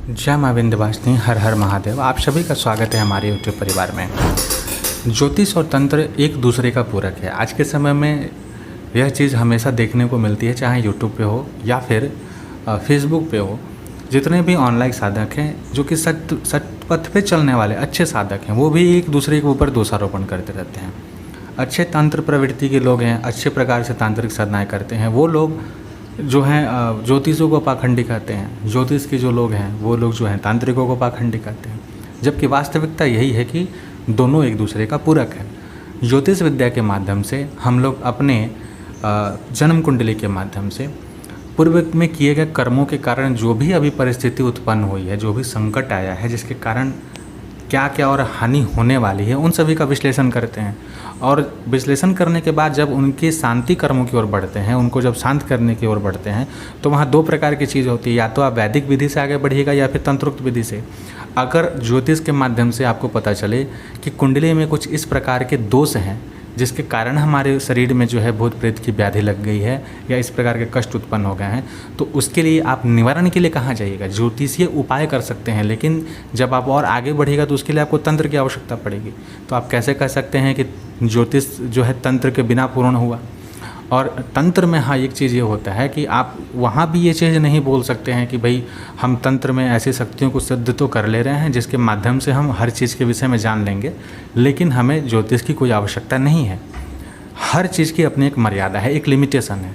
जय माँ विंध्यवासिनी, हर हर महादेव। आप सभी का स्वागत है हमारे यूट्यूब परिवार में। ज्योतिष और तंत्र एक दूसरे का पूरक है। आज के समय में यह चीज़ हमेशा देखने को मिलती है, चाहे यूट्यूब पे हो या फिर फेसबुक पे हो। जितने भी ऑनलाइन साधक हैं जो कि सत पथ पे चलने वाले अच्छे साधक हैं, वो भी एक दूसरे के ऊपर दोषारोपण करते रहते हैं। अच्छे तंत्र प्रवृत्ति के लोग हैं, अच्छे प्रकार से तांत्रिक साधनाएँ करते हैं, वो लोग जो हैं ज्योतिषों को पाखंडी कहते हैं। ज्योतिष के जो लोग हैं वो लोग जो हैं तांत्रिकों को पाखंडी कहते हैं। जबकि वास्तविकता यही है कि दोनों एक दूसरे का पूरक है। ज्योतिष विद्या के माध्यम से हम लोग अपने जन्म कुंडली के माध्यम से पूर्व में किए गए कर्मों के कारण जो भी अभी परिस्थिति उत्पन्न हुई है, जो भी संकट आया है, जिसके कारण क्या क्या और हानि होने वाली है, उन सभी का विश्लेषण करते हैं। और विश्लेषण करने के बाद जब उनके शांति कर्मों की ओर बढ़ते हैं, उनको जब शांत करने की ओर बढ़ते हैं, तो वहाँ दो प्रकार की चीज़ होती है। या तो आप वैदिक विधि से आगे बढ़िएगा या फिर तंत्रोक्त विधि से। अगर ज्योतिष के माध्यम से आपको पता चले कि कुंडली में कुछ इस प्रकार के दोष हैं जिसके कारण हमारे शरीर में जो है भूत प्रेत की व्याधि लग गई है या इस प्रकार के कष्ट उत्पन्न हो गए हैं, तो उसके लिए आप निवारण के लिए कहाँ जाइएगा? ज्योतिषीय उपाय कर सकते हैं, लेकिन जब आप और आगे बढ़िएगा तो उसके लिए आपको तंत्र की आवश्यकता पड़ेगी। तो आप कैसे कह सकते हैं कि ज्योतिष जो है तंत्र के बिना पूर्ण हुआ? और तंत्र में हाँ एक चीज़ ये होता है कि आप वहाँ भी ये चीज़ नहीं बोल सकते हैं कि भाई हम तंत्र में ऐसी शक्तियों को सिद्ध तो कर ले रहे हैं जिसके माध्यम से हम हर चीज़ के विषय में जान लेंगे, लेकिन हमें ज्योतिष की कोई आवश्यकता नहीं है। हर चीज़ की अपनी एक मर्यादा है, एक लिमिटेशन है।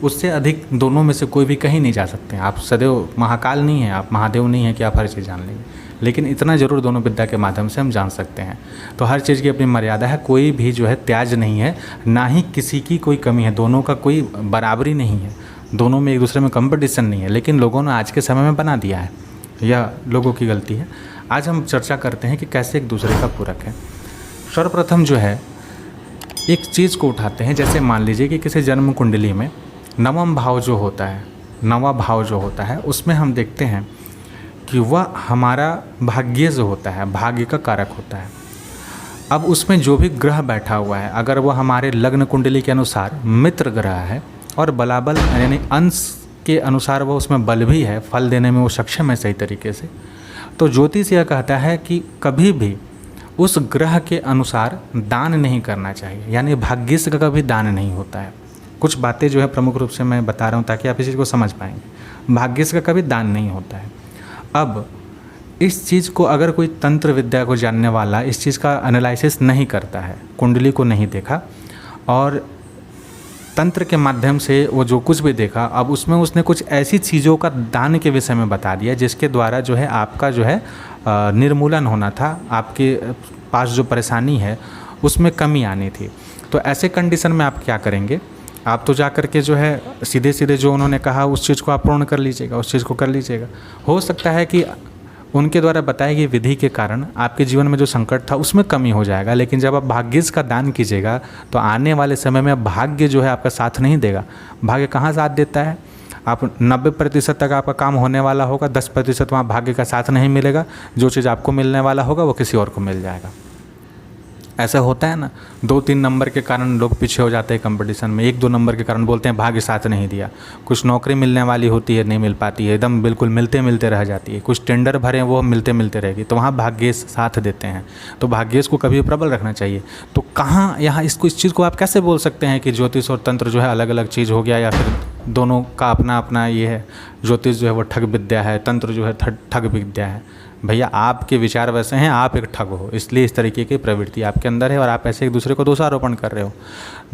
उससे अधिक दोनों में से कोई भी कहीं नहीं जा सकते हैं। आप सदैव महाकाल नहीं हैं, आप महादेव नहीं हैं कि आप हर चीज़ जान लेंगे, लेकिन इतना ज़रूर दोनों विद्या के माध्यम से हम जान सकते हैं। तो हर चीज़ की अपनी मर्यादा है, कोई भी जो है त्याज नहीं है, ना ही किसी की कोई कमी है। दोनों का कोई बराबरी नहीं है, दोनों में एक दूसरे में कंपटीशन नहीं है, लेकिन लोगों ने आज के समय में बना दिया है। यह लोगों की गलती है। आज हम चर्चा करते हैं कि कैसे एक दूसरे का पूरक है। सर्वप्रथम जो है एक चीज़ को उठाते हैं। जैसे मान लीजिए कि किसी जन्म कुंडली में नवम भाव जो होता है, नवा भाव जो होता है, उसमें हम देखते हैं कि वह हमारा भाग्य जो होता है, भाग्य का कारक होता है। अब उसमें जो भी ग्रह बैठा हुआ है, अगर वह हमारे लग्न कुंडली के अनुसार मित्र ग्रह है और बलाबल यानी अंश के अनुसार वह उसमें बल भी है, फल देने में वो सक्षम है सही तरीके से, तो ज्योतिष यह कहता है कि कभी भी उस ग्रह के अनुसार दान नहीं करना चाहिए। यानी भाग्य का कभी दान नहीं होता है। कुछ बातें जो है प्रमुख रूप से मैं बता रहा हूँ ताकि आप इस चीज़ को समझ पाएंगे। भाग्य का कभी दान नहीं होता है। अब इस चीज़ को अगर कोई तंत्र विद्या को जानने वाला इस चीज़ का एनालिसिस नहीं करता है, कुंडली को नहीं देखा और तंत्र के माध्यम से वो जो कुछ भी देखा, अब उसमें उसने कुछ ऐसी चीज़ों का दान के विषय में बता दिया जिसके द्वारा जो है आपका जो है निर्मूलन होना था, आपके पास जो परेशानी है उसमें कमी आनी थी। तो ऐसे कंडीशन में आप क्या करेंगे? आप तो जा कर के जो है सीधे सीधे जो उन्होंने कहा उस चीज़ को आप पूर्ण कर लीजिएगा, उस चीज़ को कर लीजिएगा। हो सकता है कि उनके द्वारा बताई गई विधि के कारण आपके जीवन में जो संकट था उसमें कमी हो जाएगा, लेकिन जब आप भाग्यस का दान कीजिएगा तो आने वाले समय में भाग्य जो है आपका साथ नहीं देगा। भाग्य कहाँ साथ देता है? आप 90% तक आपका काम होने वाला होगा, 10% वहाँ भाग्य का साथ नहीं मिलेगा। जो चीज़ आपको मिलने वाला होगा वो किसी और को मिल जाएगा। ऐसा होता है ना, 2-3 नंबर के कारण लोग पीछे हो जाते हैं कंपटीशन में, 1-2 नंबर के कारण बोलते हैं भाग्य साथ नहीं दिया। कुछ नौकरी मिलने वाली होती है, नहीं मिल पाती है, एकदम बिल्कुल मिलते मिलते रह जाती है। कुछ टेंडर भरे वो मिलते मिलते रहेगी, तो वहाँ भाग्य साथ देते हैं। तो भाग्य को कभी प्रबल रखना चाहिए। तो कहाँ यहाँ इस चीज़ को आप कैसे बोल सकते हैं कि ज्योतिष और तंत्र जो है अलग अलग चीज़ हो गया, या फिर दोनों का अपना अपना ये है? ज्योतिष जो है वो ठग विद्या है, तंत्र जो है ठग विद्या है। भैया आपके विचार वैसे हैं, आप एक ठग हो, इसलिए इस तरीके की प्रवृत्ति आपके अंदर है और आप ऐसे एक दूसरे को दोषारोपण कर रहे हो।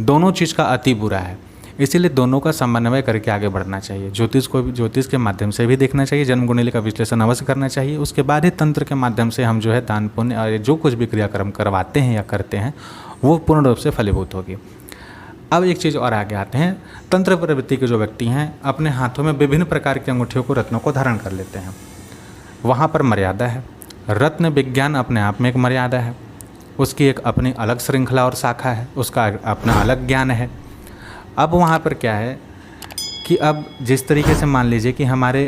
दोनों चीज़ का अति बुरा है, इसीलिए दोनों का समन्वय करके आगे बढ़ना चाहिए। ज्योतिष को भी ज्योतिष के माध्यम से भी देखना चाहिए, जन्म कुंडली का विश्लेषण अवश्य करना चाहिए। उसके बाद ही तंत्र के माध्यम से हम जो है दान पुण्य और जो कुछ भी क्रियाक्रम करवाते हैं या करते हैं वो पूर्ण रूप से फलीभूत होगी। अब एक चीज़ और आगे आते हैं। तंत्र प्रवृत्ति के जो व्यक्ति हैं अपने हाथों में विभिन्न प्रकार की अंगूठियों को, रत्नों को धारण कर लेते हैं। वहाँ पर मर्यादा है। रत्न विज्ञान अपने आप में एक मर्यादा है, उसकी एक अपनी अलग श्रृंखला और शाखा है, उसका अपना अलग ज्ञान है। अब वहाँ पर क्या है कि अब जिस तरीके से मान लीजिए कि हमारे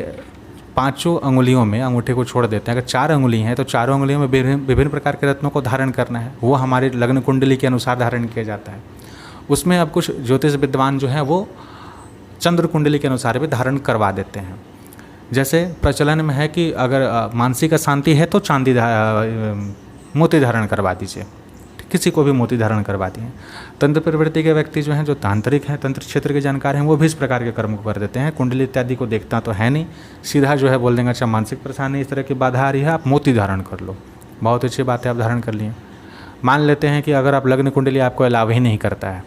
5 अंगुलियों में अंगूठे को छोड़ देते हैं, अगर 4 अंगुली हैं तो 4 अंगुलियों में विभिन्न प्रकार के रत्नों को धारण करना है। वो हमारे लग्न कुंडली के अनुसार धारण किया जाता है। उसमें अब कुछ ज्योतिष विद्वान जो हैं वो चंद्र कुंडली के अनुसार भी धारण करवा देते हैं। जैसे प्रचलन में है कि अगर मानसिक अशांति है तो मोती धारण करवा दीजिए, किसी को भी मोती धारण करवा दिए। तंत्र प्रवृत्ति के व्यक्ति जो हैं, जो तांत्रिक हैं, तंत्र क्षेत्र के जानकार हैं, वो भी इस प्रकार के कर्म को कर देते हैं। कुंडली इत्यादि को देखता तो है नहीं, सीधा जो है बोल देंगे अच्छा मानसिक परेशानी इस तरह की बाधा आ रही है, आप मोती धारण कर लो। बहुत अच्छी बात है, आप धारण कर लिए। मान लेते हैं कि अगर आप लग्न कुंडली आपको अलाव ही नहीं करता है,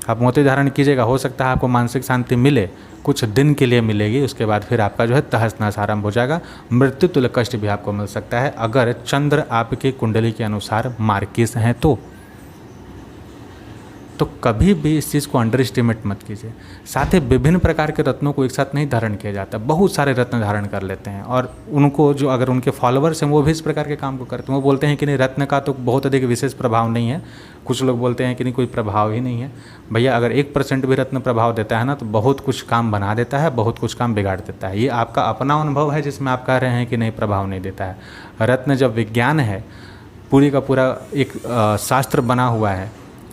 आप मोती धारण कीजिएगा, हो सकता है आपको मानसिक शांति मिले, कुछ दिन के लिए मिलेगी, उसके बाद फिर आपका जो है तहस नहस आरंभ हो जाएगा। मृत्यु तुल्य कष्ट भी आपको मिल सकता है अगर चंद्र आपकी कुंडली के अनुसार मार्किस हैं तो कभी भी इस चीज़ को अंडर एस्टिमेट मत कीजिए। साथ ही विभिन्न प्रकार के रत्नों को एक साथ नहीं धारण किया जाता, बहुत सारे रत्न धारण कर लेते हैं और उनको जो अगर उनके फॉलोअर्स हैं वो भी इस प्रकार के काम को करते हैं। वो बोलते हैं कि नहीं रत्न का तो बहुत अधिक विशेष प्रभाव नहीं है, कुछ लोग बोलते हैं कि नहीं कोई प्रभाव ही नहीं है। भैया अगर 1% भी रत्न प्रभाव देता है ना तो बहुत कुछ काम बना देता है, बहुत कुछ काम बिगाड़ देता है। ये आपका अपना अनुभव है जिसमें आप कह रहे हैं कि नहीं प्रभाव नहीं देता है। रत्न जब विज्ञान है, पूरी का पूरा एक शास्त्र बना हुआ है,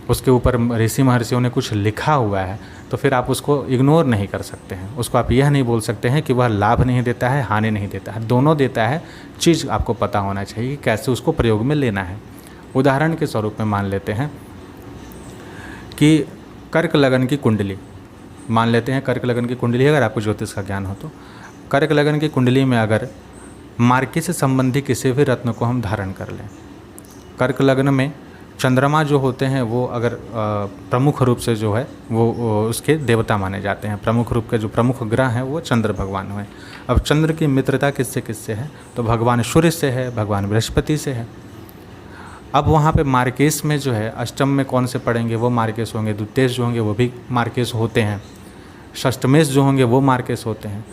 उसके ऊपर ऋषि महर्षियों ने कुछ लिखा हुआ है, तो फिर आप उसको इग्नोर नहीं कर सकते हैं। उसको आप यह नहीं बोल सकते हैं कि वह लाभ नहीं देता है, हानि नहीं देता है, दोनों देता है। चीज़ आपको पता होना चाहिए कि कैसे उसको प्रयोग में लेना है। उदाहरण के स्वरूप में मान लेते हैं कि कर्क लगन की कुंडली, मान लेते हैं कर्क लगन की कुंडली, अगर आपको ज्योतिष का ज्ञान हो तो कर्क लगन की कुंडली में अगर मार्के से संबंधी किसी भी रत्न को हम धारण कर लें, कर्क लग्न में चंद्रमा जो होते हैं वो अगर प्रमुख रूप से जो है वो उसके देवता माने जाते हैं। प्रमुख रूप के जो प्रमुख ग्रह हैं वो चंद्र भगवान हुए। अब चंद्र की मित्रता किससे किससे है, तो भगवान सूर्य से है, भगवान बृहस्पति से है। अब वहाँ पे मार्केश में जो है अष्टम में कौन से पड़ेंगे, वो मार्केश होंगे। द्वितीयेश जो होंगे वो भी मार्केश होते हैं। षष्टमेश जो होंगे वो मार्केश होते हैं।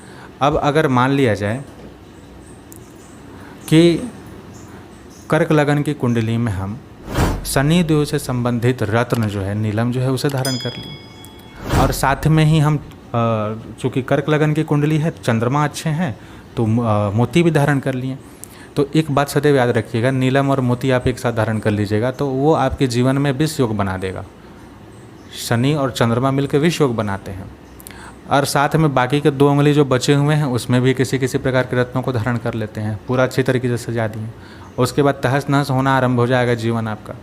अब अगर मान लिया जाए कि कर्क लगन की कुंडली में हम शनि देव से संबंधित रत्न जो है नीलम जो है उसे धारण कर लिए, और साथ में ही हम चूँकि कर्क लगन की कुंडली है, चंद्रमा अच्छे हैं तो मोती भी धारण कर लिए। तो एक बात सदैव याद रखिएगा, नीलम और मोती आप एक साथ धारण कर लीजिएगा तो वो आपके जीवन में विष योग बना देगा। शनि और चंद्रमा मिलकर विष योग बनाते हैं। और साथ में बाकी के 2 उंगली जो बचे हुए हैं उसमें भी किसी किसी प्रकार के रत्नों को धारण कर लेते हैं, पूरा अच्छी तरीके से सजा दिए। उसके बाद तहस नहस होना आरंभ हो जाएगा जीवन आपका।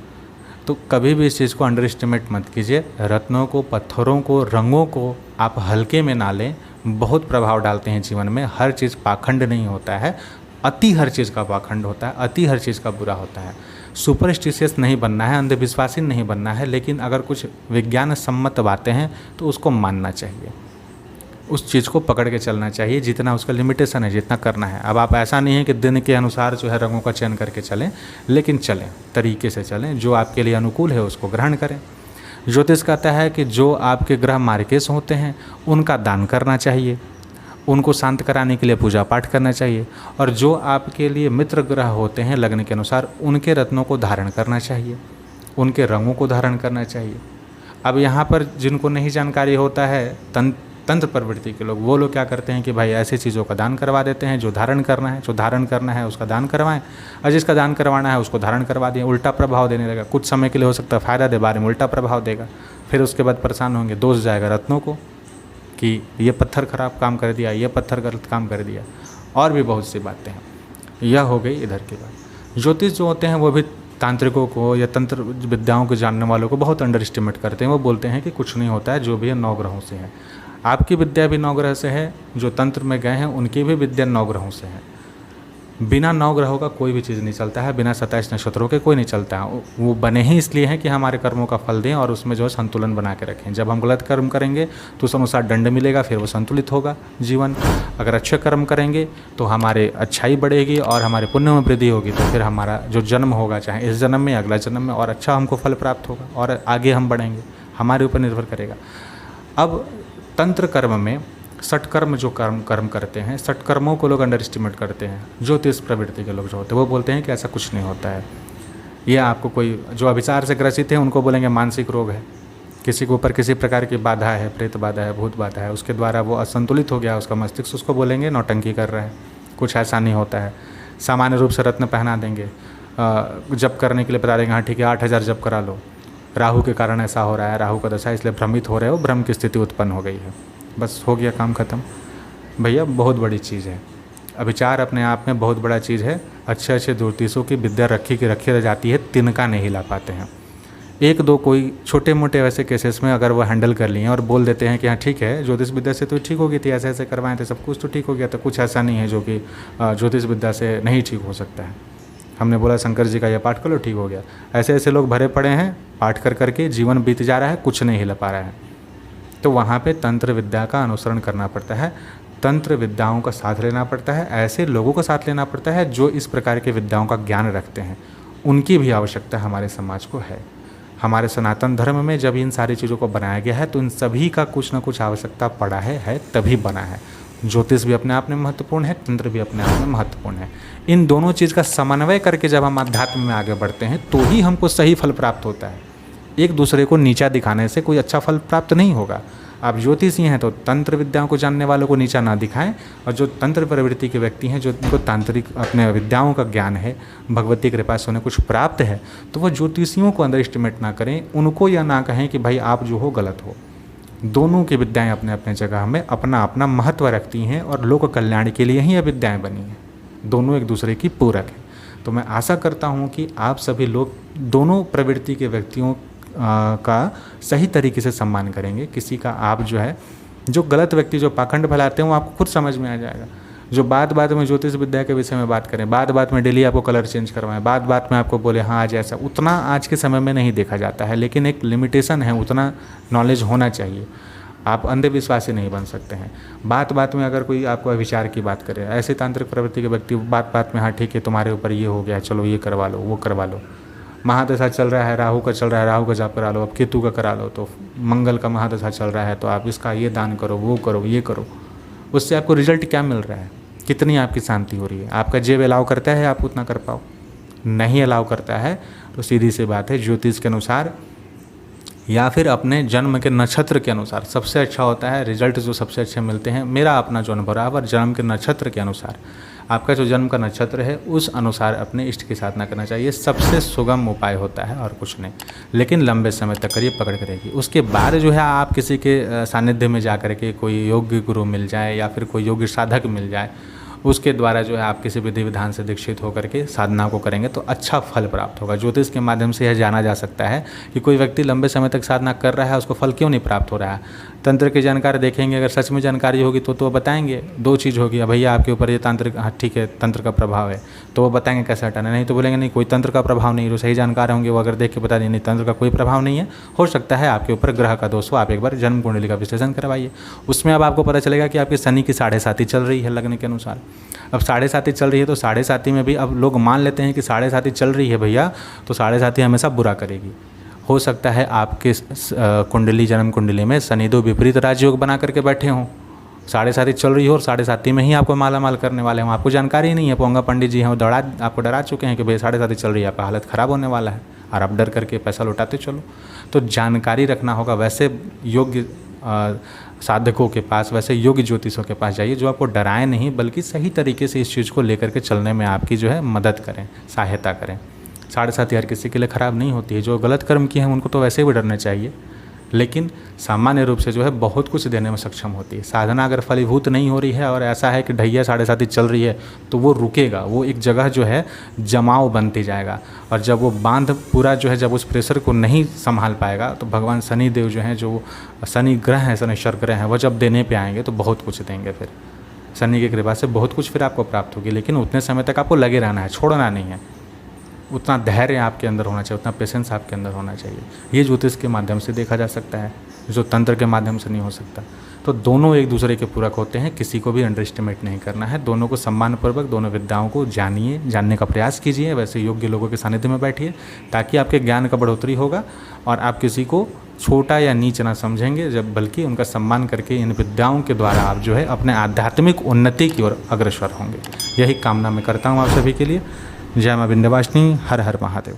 तो कभी भी इस चीज़ को अंडर एस्टिमेट मत कीजिए। रत्नों को, पत्थरों को, रंगों को आप हल्के में ना लें, बहुत प्रभाव डालते हैं जीवन में। हर चीज़ पाखंड नहीं होता है, अति हर चीज़ का पाखंड होता है, अति हर चीज़ का बुरा होता है। सुपरस्टिशियस नहीं बनना है, अंधविश्वासी नहीं बनना है, लेकिन अगर कुछ विज्ञान सम्मत बातें हैं तो उसको मानना चाहिए, उस चीज़ को पकड़ के चलना चाहिए जितना उसका लिमिटेशन है, जितना करना है। अब आप ऐसा नहीं है कि दिन के अनुसार जो है रंगों का चयन करके चलें, लेकिन चलें तरीके से चलें, जो आपके लिए अनुकूल है उसको ग्रहण करें। ज्योतिष कहता है कि जो आपके ग्रह मार्केश होते हैं उनका दान करना चाहिए, उनको शांत कराने के लिए पूजा पाठ करना चाहिए, और जो आपके लिए मित्र ग्रह होते हैं लग्न के अनुसार उनके रत्नों को धारण करना चाहिए, उनके रंगों को धारण करना चाहिए। अब यहाँ पर जिनको नहीं जानकारी होता है तंत्र प्रवृत्ति के लोग, वो लोग क्या करते हैं कि भाई ऐसी चीज़ों का दान करवा देते हैं। जो धारण करना है उसका दान करवाएं, और जिसका दान करवाना है उसको धारण करवा दें। उल्टा प्रभाव देने लगा, कुछ समय के लिए हो सकता है फ़ायदा दे, बाद में उल्टा प्रभाव देगा। फिर उसके बाद परेशान होंगे, दोष जाएगा रत्नों को कि ये पत्थर खराब काम कर दिया, ये पत्थर गलत काम कर दिया, और भी बहुत सी बातें हैं। यह हो गई इधर की बात। ज्योतिष जो होते हैं वो भी तांत्रिकों को या तंत्र विद्याओं को जानने वालों को बहुत अंडर एस्टिमेट करते हैं। वो बोलते हैं कि कुछ नहीं होता है, जो भी है 9 ग्रहों से है। आपकी विद्या भी 9 ग्रह से है, जो तंत्र में गए हैं उनकी भी विद्या 9 ग्रहों से है। बिना 9 ग्रहों का कोई भी चीज़ नहीं चलता है, बिना 27 नक्षत्रों के कोई नहीं चलता है। वो बने ही इसलिए हैं कि हमारे कर्मों का फल दें और उसमें जो है संतुलन बना के रखें। जब हम गलत कर्म करेंगे तो उस अनुसार दंड मिलेगा, फिर वो संतुलित होगा जीवन। अगर अच्छे कर्म करेंगे तो हमारे अच्छाई बढ़ेगी और हमारे पुण्य में वृद्धि होगी, तो फिर हमारा जो जन्म होगा, चाहे इस जन्म में अगला जन्म में, और अच्छा हमको फल प्राप्त होगा और आगे हम बढ़ेंगे। हमारे ऊपर निर्भर करेगा। अब तंत्र कर्म में षटकर्म जो कर्म करते हैं, षटकर्मों को लोग अंडर एस्टिमेट करते हैं। ज्योतिष प्रवृत्ति के लोग जो होते हैं वो बोलते हैं कि ऐसा कुछ नहीं होता है। ये आपको कोई जो अभिचार से ग्रसित है उनको बोलेंगे मानसिक रोग है, किसी के ऊपर किसी प्रकार की बाधा है, प्रेत बाधा है, भूत बाधा है, उसके द्वारा वो असंतुलित हो गया उसका मस्तिष्क, उसको बोलेंगे नौटंकी कर रहा है। कुछ ऐसा नहीं होता है। सामान्य रूप से रत्न पहना देंगे, जप करने के लिए बता देंगे, हाँ ठीक है 8000 जप करा लो, राहु के कारण ऐसा हो रहा है, राहु का दशा इसलिए भ्रमित हो रहे हो, भ्रम की स्थिति उत्पन्न हो गई है, बस हो गया काम खत्म। भैया बहुत बड़ी चीज़ है, विचार अपने आप में बहुत बड़ा चीज़ है। अच्छे अच्छे ज्योतिषों की विद्या रखी रह जाती है, तिनका नहीं हिला पाते हैं। एक दो कोई छोटे मोटे वैसे केसेस में अगर वो हैंडल कर लिए और बोल देते हैं कि हाँ ठीक है, ज्योतिष विद्या से तो ठीक हो गई थी, ऐसे ऐसे करवाए थे, सब कुछ तो ठीक हो गया था, कुछ ऐसा नहीं है जो कि ज्योतिष विद्या से नहीं ठीक हो सकता है। हमने बोला शंकर जी का यह पाठ कर लो, ठीक हो गया। ऐसे ऐसे लोग भरे पड़े हैं, पाठ कर करके जीवन बीत जा रहा है, कुछ नहीं हिला पा रहा है। तो वहाँ पे तंत्र विद्या का अनुसरण करना पड़ता है, तंत्र विद्याओं का साथ लेना पड़ता है, ऐसे लोगों का साथ लेना पड़ता है जो इस प्रकार के विद्याओं का ज्ञान रखते हैं। उनकी भी आवश्यकता हमारे समाज को है। हमारे सनातन धर्म में जब इन सारी चीज़ों को बनाया गया है तो इन सभी का कुछ ना कुछ आवश्यकता पड़ा है तभी बना है। ज्योतिष भी अपने आप में महत्वपूर्ण है, तंत्र भी अपने आप में महत्वपूर्ण है। इन दोनों चीज़ का समन्वय करके जब हम अध्यात्म में आगे बढ़ते हैं तो ही हमको सही फल प्राप्त होता है। एक दूसरे को नीचा दिखाने से कोई अच्छा फल प्राप्त नहीं होगा। आप ज्योतिषी हैं तो तंत्र विद्याओं को जानने वालों को नीचा ना दिखाएं, और जो तंत्र प्रवृत्ति के व्यक्ति हैं, जो उनको तांत्रिक अपने विद्याओं का ज्ञान है, भगवती कृपा से उन्हें कुछ प्राप्त है, तो वो ज्योतिषियों को अंडर एस्टिमेट ना करें, उनको यह ना कहें कि भाई आप जो हो गलत हो। दोनों की विद्याएं अपने अपने जगह में अपना अपना महत्व रखती हैं और लोक कल्याण के लिए ही ये विद्याएँ बनी हैं। दोनों एक दूसरे की पूरक हैं। तो मैं आशा करता हूँ कि आप सभी लोग दोनों प्रवृत्ति के व्यक्तियों का सही तरीके से सम्मान करेंगे। किसी का आप जो है, जो गलत व्यक्ति जो पाखंड फैलाते हैं वो आपको खुद समझ में आ जाएगा। जो बात में ज्योतिष विद्या के विषय में बात करें, बात में डेली आपको कलर चेंज करवाएं, बात में आपको बोले हाँ आज ऐसा, उतना आज के समय में नहीं देखा जाता है। लेकिन एक लिमिटेशन है, उतना नॉलेज होना चाहिए। आप अंधविश्वासी नहीं बन सकते हैं। बात में अगर कोई आपको विचार की बात करे, ऐसे तांत्रिक प्रवृत्ति के व्यक्ति बात में हाँ ठीक है तुम्हारे ऊपर ये हो गया, चलो ये करवा लो, वो करवा लो। महादशा चल रहा है, राहु का चल रहा है, राहु का जाप करा लो, अब केतु का करा लो, तो मंगल का महादशा चल रहा है तो आप इसका ये दान करो, वो करो, ये करो। उससे आपको रिजल्ट क्या मिल रहा है? कितनी आपकी शांति हो रही है? आपका जेब अलाउ करता है आप उतना कर पाओ? नहीं अलाउ करता है तो सीधी सी बात है, ज्योतिष के अनुसार या फिर अपने जन्म के नक्षत्र के अनुसार सबसे अच्छा होता है। रिजल्ट जो सबसे अच्छे मिलते हैं, मेरा अपना जो अनुभव रहा, और जन्म के नक्षत्र के अनुसार, आपका जो जन्म का नक्षत्र है उस अनुसार अपने इष्ट की साधना करना चाहिए। सबसे सुगम उपाय होता है और कुछ नहीं, लेकिन लंबे समय तक करिए, पकड़ करेगी। उसके बाद जो है आप किसी के सानिध्य में जा कर के कोई योग्य गुरु मिल जाए या फिर कोई योग्य साधक मिल जाए, उसके द्वारा जो है आप किसी विधि विधान से दीक्षित होकर के साधना को करेंगे तो अच्छा फल प्राप्त होगा। ज्योतिष के माध्यम से यह जाना जा सकता है कि कोई व्यक्ति लंबे समय तक साधना कर रहा है, उसको फल क्यों नहीं प्राप्त हो रहा है। तंत्र की जानकारी देखेंगे, अगर सच में जानकारी होगी तो बताएंगे। दो चीज़ होगी, भैया आपके ऊपर ये तांत्रिक, हाँ ठीक है तंत्र का प्रभाव है, तो वो बताएंगे कैसे हटाना। नहीं तो बोलेंगे नहीं कोई तंत्र का प्रभाव नहीं। जो सही जानकार होंगे वो अगर देख के बता देंगे नहीं तंत्र का कोई प्रभाव नहीं है, हो सकता है आपके ऊपर ग्रह का दोष हो। आप एक बार जन्म कुंडली का विश्लेषण करवाइए, उसमें अब आपको पता चलेगा कि आपकी शनि की 7.5 चल रही है लग्न के अनुसार। अब 7.5 चल रही है तो 7.5 में भी अब लोग मान लेते हैं कि 7.5 चल रही है भैया, तो 7.5 हमेशा बुरा करेगी। हो सकता है आपके कुंडली, जन्म कुंडली में शनि दो विपरीत राजयोग बना करके बैठे हों, 7.5 चल रही हो और 7.5 में ही आपको माला माल करने वाले हों। आपको जानकारी ही नहीं है, पोंगा पंडित जी हैं वो आपको डरा चुके हैं कि भाई 7.5 चल रही है, आपका हालत ख़राब होने वाला है, और आप डर करके पैसा लौटाते चलो। तो जानकारी रखना होगा। वैसे योग्य साधकों के पास, वैसे योग्य ज्योतिषों के पास जाइए जो आपको डराएं नहीं, बल्कि सही तरीके से इस चीज़ को लेकर के चलने में आपकी जो है मदद करें, सहायता करें। 7.5 यार किसी के लिए ख़राब नहीं होती है। जो गलत कर्म किए हैं उनको तो वैसे भी डरना चाहिए, लेकिन सामान्य रूप से जो है बहुत कुछ देने में सक्षम होती है। साधना अगर फलीभूत नहीं हो रही है और ऐसा है कि ढैया 7.5 चल रही है तो वो रुकेगा, वो एक जगह जो है जमाव बनती जाएगा, और जब वो बांध पूरा जो है जब उस प्रेशर को नहीं संभाल पाएगा तो भगवान शनि देव जो हैं, जो शनि ग्रह हैं, शनिश्चर ग्रह हैं, वो जब देने पे आएंगे तो बहुत कुछ देंगे। फिर शनि की कृपा से बहुत कुछ फिर आपको प्राप्त होगी, लेकिन उतने समय तक आपको लगे रहना है, छोड़ना नहीं है। उतना धैर्य आपके अंदर होना चाहिए, उतना पेशेंस आपके अंदर होना चाहिए। ये ज्योतिष के माध्यम से देखा जा सकता है, जो तंत्र के माध्यम से नहीं हो सकता। तो दोनों एक दूसरे के पूरक होते हैं, किसी को भी अंडर एस्टिमेट नहीं करना है। दोनों को सम्मानपूर्वक, दोनों विद्याओं को जानिए, जानने का प्रयास कीजिए। वैसे योग्य लोगों के सानिध्य में बैठिए, ताकि आपके ज्ञान का बढ़ोतरी होगा और आप किसी को छोटा या नीच ना समझेंगे, जब बल्कि उनका सम्मान करके इन विद्याओं के द्वारा आप जो है अपने आध्यात्मिक उन्नति की ओर अग्रसर होंगे। यही कामना मैं करता हूँ आप सभी के लिए। जय मां विंध्यवासिनी, हर हर महादेव।